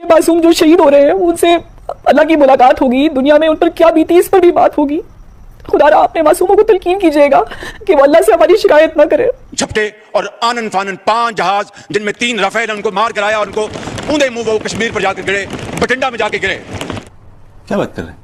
मासूम जो शहीद हो रहे हैं उनसे अल्लाह की मुलाकात होगी, दुनिया में उन पर क्या बीती इस पर भी बात होगी। खुदारा अपने मासूमों को तलकीन कीजिएगा कि वो अल्लाह से हमारी शिकायत ना करे। झपटे और आनन फानन 5 जहाज जिनमें 3 राफेल उनको मार कराया और उनको ऊंधे मुंह वो कश्मीर पर जाकर गिरे, बठिंडा में जाके गिरे। क्या बात कर रहे हैं?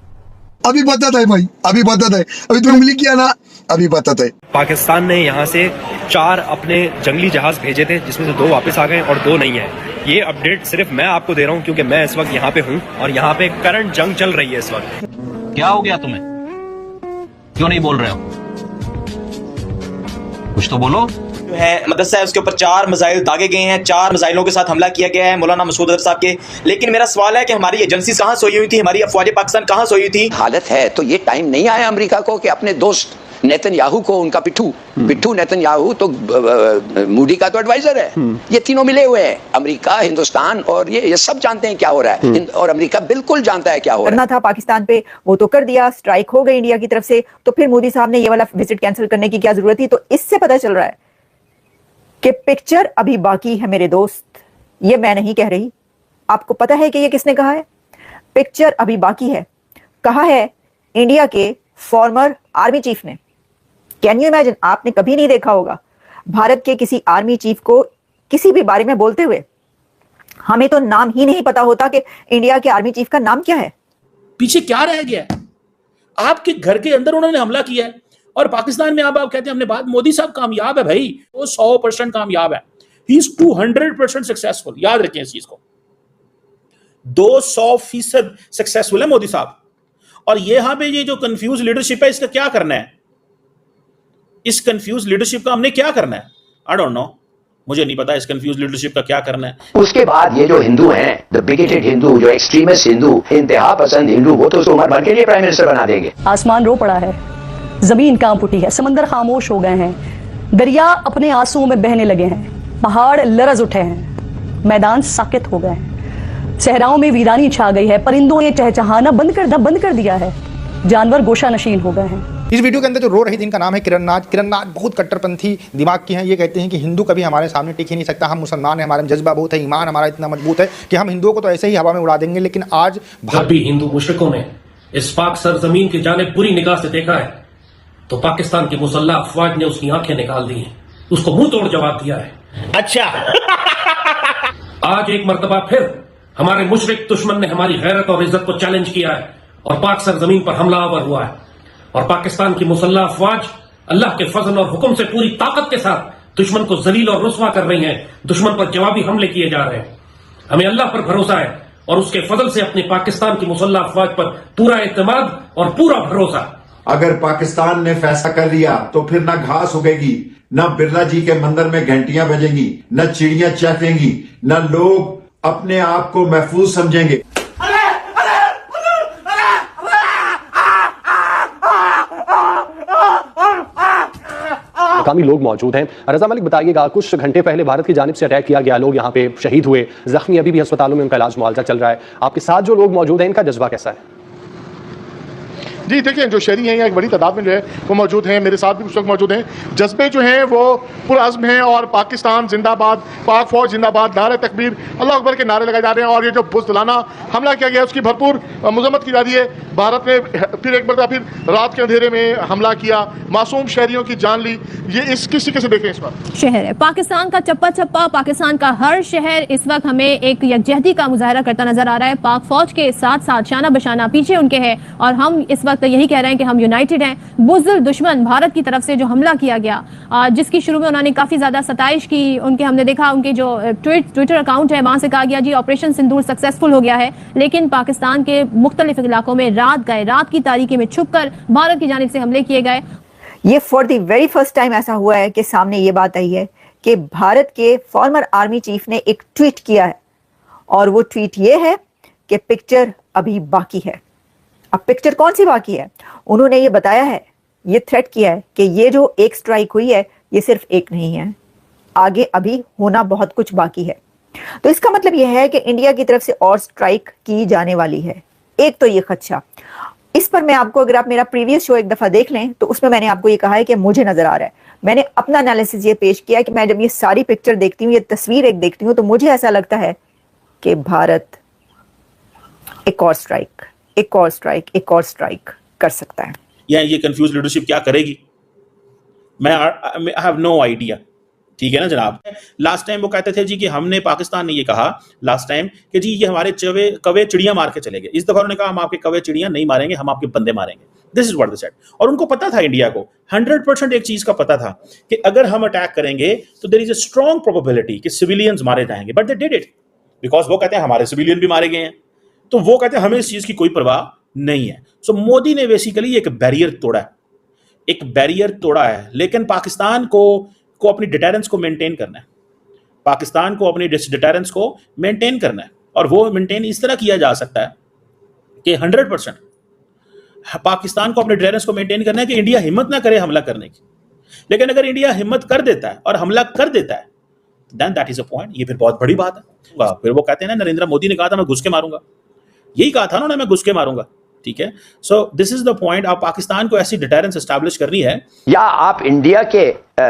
अभी बताता है भाई, अभी बताता है, अभी तुम मिली किया ना, अभी बताता है। पाकिस्तान ने यहाँ से 4 अपने जंगली जहाज भेजे थे जिसमें से 2 वापस आ गए और 2 नहीं है। ये अपडेट सिर्फ मैं आपको दे रहा हूँ क्योंकि मैं इस वक्त यहाँ पे हूँ और यहाँ पे करंट जंग चल रही है इस वक्त। क्या हो गया तुम्हें? क्यों नहीं बोल रहे हो? कुछ तो बोलो। है मदरसा है उसके ऊपर 4 मिसाइल दागे गए हैं, 4 मिसाइलों के साथ हमला किया गया है मौलाना मसूद अजहर साहब के। लेकिन मेरा सवाल है कि हमारी एजेंसी कहाँ सोई हुई थी, हमारी अफवाज पाकिस्तान कहाँ सोई हुई थी? हालत है तो ये टाइम नहीं आया अमेरिका को कि अपने दोस्त नेतन्याहू को, उनका पिट्ठू नेतन्याहू तो मूडी का तो एडवाइजर है, ये तीनों मिले हुए हैं, अमेरिका, हिंदुस्तान और ये सब जानते हैं क्या हो रहा है और अमेरिका बिल्कुल जानता है क्या हो रहा है। था पाकिस्तान पे वो तो कर दिया, स्ट्राइक हो गई इंडिया की तरफ से, तो फिर मोदी साहब ने ये वाला विजिट कैंसिल करने की क्या जरूरत थी? तो इससे पता चल रहा है कि पिक्चर अभी बाकी है मेरे दोस्त। ये मैं नहीं कह रही, आपको पता है कि ये किसने कहा है? पिक्चर अभी बाकी है, कहा है इंडिया के फॉर्मर आर्मी चीफ ने। Can you imagine? आपने कभी नहीं देखा होगा भारत के किसी आर्मी चीफ को किसी भी बारे में बोलते हुए। हमें तो नाम ही नहीं पता होता कि इंडिया के आर्मी चीफ का नाम क्या है। पीछे क्या रह गया है? आपके घर के अंदर उन्होंने हमला किया है और पाकिस्तान में आप कहते हैं हमने बात। मोदी साहब कामयाब है भाई, वो 100% कामयाब है। He is 200% successful. याद रखें इस चीज को, 200% सक्सेसफुल है मोदी साहब। और यहां पे ये जो कंफ्यूज लीडरशिप है, इसका क्या करना है? इस कंफ्यूज लीडरशिप का हमने क्या करना है? आई डोंट नो, मुझे नहीं पता इस कंफ्यूज लीडरशिप का क्या करना है। उसके बाद ये जो हिंदू हैं, द बिगेटेड हिंदू, जो एक्सट्रीमिस्ट हिंदू, इंतहा पसंद हिंदू, वो तो उम्र भर के लिए प्राइम मिनिस्टर बना देंगे। आसमान रो पड़ा है, जमीन कांप उठी है, समंदर खामोश हो गए हैं, दरिया अपने आंसुओं में बहने लगे हैं, पहाड़ लरज उठे हैं, मैदान साकित हो गए हैं, सहराओं में वीरानी छा गई है, परिंदों ने चहचहाना बंद कर दिया है, जानवर गोशा नशीन हो गए हैं। इस वीडियो के अंदर जो रो रही थी इनका नाम है किरण नाज। किरण नाज बहुत कट्टरपंथी दिमाग की हैं। ये कहते हैं कि हिंदू कभी हमारे सामने टिक ही नहीं सकता, हम मुसलमान हैं, हमारे में जज्बा बहुत है, ईमान हमारा इतना मजबूत है कि हम हिंदुओं को तो ऐसे ही हवा में उड़ा देंगे। लेकिन आज भी हिंदू मुशरिकों ने इस पाक सरजमीन की जानिब बुरी निगाह से देखा है तो पाकिस्तान की मुसल्लह अफवाज ने उसकी आंखें निकाल दी हैं, उसको मुंह तोड़ जवाब दिया है। अच्छा आज एक मर्तबा फिर हमारे मुशरिक दुश्मन ने हमारी गैरत और इज्जत को चैलेंज किया है और पाक सरजमीन पर हमलावर हुआ है और पाकिस्तान की मुसल्लह अफवाज अल्लाह के फजल और हुक्म से पूरी ताकत के साथ दुश्मन को जलील और रुस्वा कर रही हैं। दुश्मन पर जवाबी हमले किए जा रहे हैं। हमें अल्लाह पर भरोसा है और उसके फजल से अपने पाकिस्तान की मुसल्लह अफवाज पर पूरा एतमाद और पूरा भरोसा। अगर पाकिस्तान ने फैसला कर लिया तो फिर ना घास उगेगी, ना बिरला जी के मंदिर में घंटियां बजेंगी, ना चिड़ियां चहकेंगी, ना लोग अपने आप को महफूज समझेंगे। मुकामी लोग मौजूद हैं। रजा मलिक बताइएगा, कुछ घंटे पहले भारत की जानिब से अटैक किया गया, लोग यहाँ पे शहीद हुए, जख्मी अभी भी अस्पतालों में उनका इलाज मुआवजा चल रहा है। आपके साथ जो लोग मौजूद हैं इनका जज्बा कैसा है? जी देखिए, जो शहरी हैं एक बड़ी तादाद में जो है वो मौजूद हैं, मेरे साथ भी कुछ लोग मौजूद हैं। जज्बे जो हैं वो पुरअज़्म हैं और पाकिस्तान जिंदाबाद, पाक फौज जिंदाबाद, नारे तकबीर, अल्लाह अकबर के नारे लगाए जा रहे हैं। और ये जो बुज़दिलाना हमला किया गया उसकी भरपूर मजम्मत की जा रही है। भारत ने फिर एक बार फिर रात के अंधेरे में हमला किया, मासूम शहरियों की जान ली। ये इस किस तरीके से देखें इस बार शहर है पाकिस्तान का चप्पा चप्पा, पाकिस्तान का हर शहर इस वक्त हमें एक यकजहती का मुजाहरा करता नजर आ रहा है। पाक फौज के साथ साथ शाना बशाना पीछे उनके है और हम इस वक्त यही कह रहे हैं कि हम यूनाइटेड हैं। बुज़दिल दुश्मन भारत की तरफ से जो हमला किया गया, जिसकी शुरू में उन्होंने काफी ज्यादा सताइश की, उनके हमने देखा उनके जो ट्विटर अकाउंट है वहां से कहा गया जी ऑपरेशन सिंदूर सक्सेसफुल हो गया है। लेकिन पाकिस्तान के मुख्तलिफ इलाकों में रात की तारीकी में छुपकर भारत की जानिब से हमले किए गए। ये for the very first time ऐसा हुआ है कि सामने ये बात आई है कि भारत के फॉर्मर आर्मी चीफ ने एक ट्वीट किया है और वो ट्वीट ये है कि पिक्चर अभी बाकी है। अब पिक्चर कौन सी बाकी है? उन्होंने ये बताया है, ये थ्रेट किया है कि ये जो एक स्ट्राइक हुई है ये सिर्फ एक नहीं है, आगे अभी होना बहुत कुछ बाकी है। तो इसका मतलब यह है कि इंडिया की तरफ से और स्ट्राइक की जाने वाली है। एक तो ये खदशा, इस पर मैं आपको, अगर आप मेरा प्रीवियस शो एक दफा देख लें तो उसमें मैंने आपको ये कहा है कि मुझे नजर आ रहा है, मैंने अपना एनालिसिस ये पेश किया कि मैं जब ये सारी पिक्चर देखती हूँ, ये तस्वीर एक देखती हूँ, तो मुझे ऐसा लगता है कि भारत एक और स्ट्राइक, एक और स्ट्राइक, एक और स्ट्राइक कर सकता है। या ये कंफ्यूज लीडरशिप क्या करेगी, मैं आई हैव नो आइडिया। ठीक है ना जनाब। लास्ट टाइम वो कहते थे जी कि हमने, पाकिस्तान ने ये कहा लास्ट टाइम कि जी ये हमारे कवे चिड़िया मार के चले गए। इस दफा उन्होंने कहा हम आपके कवे चिड़िया नहीं मारेंगे, हम आपके बंदे मारेंगे। This is what they said. और उनको पता था, इंडिया को 100% एक चीज का पता था कि अगर हम अटैक करेंगे तो there is a strong probability कि सिविलियंस मारे जाएंगे, but they did it because वो कहते हैं हमारे सिविलियन भी मारे गए हैं, तो वो कहते हैं हमें इस चीज की कोई परवाह नहीं है। सो मोदी ने बेसिकली एक बैरियर तोड़ा है, एक बैरियर तोड़ा है। लेकिन पाकिस्तान को अपनी डिटेरेंस को मेंटेन करना है, पाकिस्तान को अपनी डिटेरेंस को मेंटेन करना है। और वो मेंटेन इस तरह किया जा सकता है कि 100% पाकिस्तान को अपने डिटेरेंस को मेंटेन करना है कि इंडिया हिम्मत ना करे हमला करने की। लेकिन अगर इंडिया हिम्मत कर देता है और हमला कर देता है, then that is a point, ये फिर बहुत बड़ी बात है। फिर वो कहते हैं ना, नरेंद्र मोदी ने कहा था मैं घुस के मारूंगा, यही कहा था ना, मैं घुस के मारूंगा। ठीक है, so this is the point. आप पाकिस्तान को ऐसी डिटेरेंस एस्टैब्लिश करनी है, या आप इंडिया के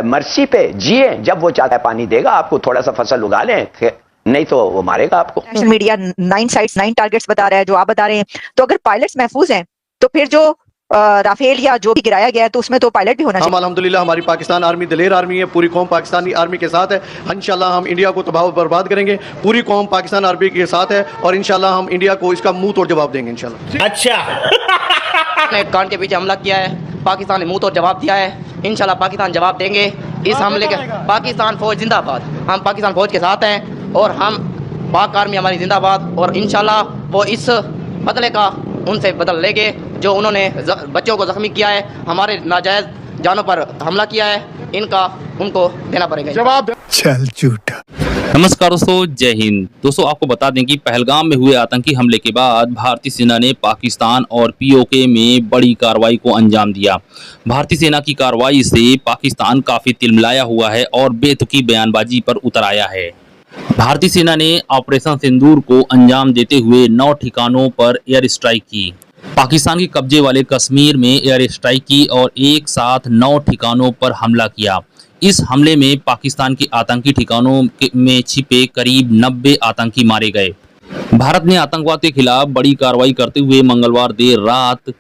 मर्जी पे जिए, जब वो चाहता है पानी देगा आपको, थोड़ा सा फसल उगा लें, नहीं तो वो मारेगा आपको। नेशनल मीडिया 9 साइट्स 9 टारगेट्स बता रहा है, जो आप बता रहे हैं। तो अगर पायलट्स महफूज हैं तो फिर जो राफेल या जो भी गिराया गया है तो उसमें तो पायलट भी होना चाहिए। हम अल्हम्दुलिल्लाह हमारी पाकिस्तान आर्मी दलेर आर्मी है, पूरी कौम पाकिस्तानी आर्मी के साथ है। इंशाल्लाह हम इंडिया को तबाह बर्बाद करेंगे, पूरी कौम पाकिस्तान आर्मी के साथ है और इंशाल्लाह हम इंडिया को इसका मुंह तोड़ जवाब देंगे इंशाल्लाह। अच्छा ने कान के पीछे हमला किया है, पाकिस्तान ने मुंह तोड़ जवाब दिया है, इंशाल्लाह पाकिस्तान जवाब देंगे इस हमले के। पाकिस्तान फौज जिंदाबाद, हम पाकिस्तान फौज के साथ हैं और हम पाक आर्मी हमारी जिंदाबाद। और इंशाल्लाह वो इस बदले का उनसे बदल लेंगे जो उन्होंने बच्चों को जख्मी किया है, हमारे नाजायज जानों पर हमला किया है, इनका उनको देना पड़ेगा जवाब। चल झूठा। नमस्कार दोस्तों, जय हिंद। दोस्तों आपको बता दें कि पहलगाम में हुए आतंकी हमले के बाद भारतीय सेना ने पाकिस्तान और पीओके में बड़ी कार्रवाई को अंजाम दिया। भारतीय सेना की कार्रवाई से पाकिस्तान काफी तिलमिलाया हुआ है और बेतुकी बयानबाजी पर उतर आया है। भारतीय सेना ने ऑपरेशन सिंदूर को अंजाम देते हुए 9 ठिकानों पर एयर स्ट्राइक की। पाकिस्तान के कब्जे वाले कश्मीर में एयर स्ट्राइक की और एक साथ 9 ठिकानों पर हमला किया। इस हमले में पाकिस्तान के आतंकी ठिकानों में छिपे करीब 90 आतंकी मारे गए। भारत ने आतंकवाद के खिलाफ बड़ी कार्रवाई करते हुए मंगलवार देर रात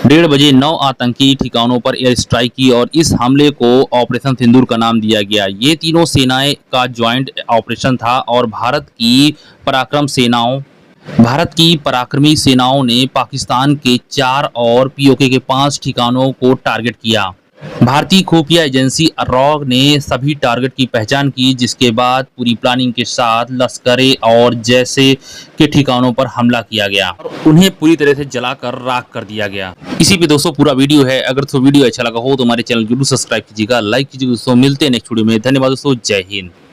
1:30 बजे 9 आतंकी ठिकानों पर एयर स्ट्राइक की और इस हमले को ऑपरेशन सिंदूर का नाम दिया गया। ये तीनों सेनाएं का ज्वाइंट ऑपरेशन था और भारत की पराक्रमी सेनाओं ने पाकिस्तान के 4 और पीओके के 5 ठिकानों को टारगेट किया। भारतीय खुफिया एजेंसी रॉ ने सभी टारगेट की पहचान की, जिसके बाद पूरी प्लानिंग के साथ लश्करे और जैसे के ठिकानों पर हमला किया गया और उन्हें पूरी तरह से जलाकर राख कर दिया गया। इसी पे दोस्तों पूरा वीडियो है। अगर तो वीडियो अच्छा लगा हो तो हमारे चैनल जरूर सब्सक्राइब कीजिएगा, लाइक कीजिएगा। दोस्तों मिलते हैं नेक्स्ट वीडियो में। धन्यवाद दोस्तों, जय हिंद।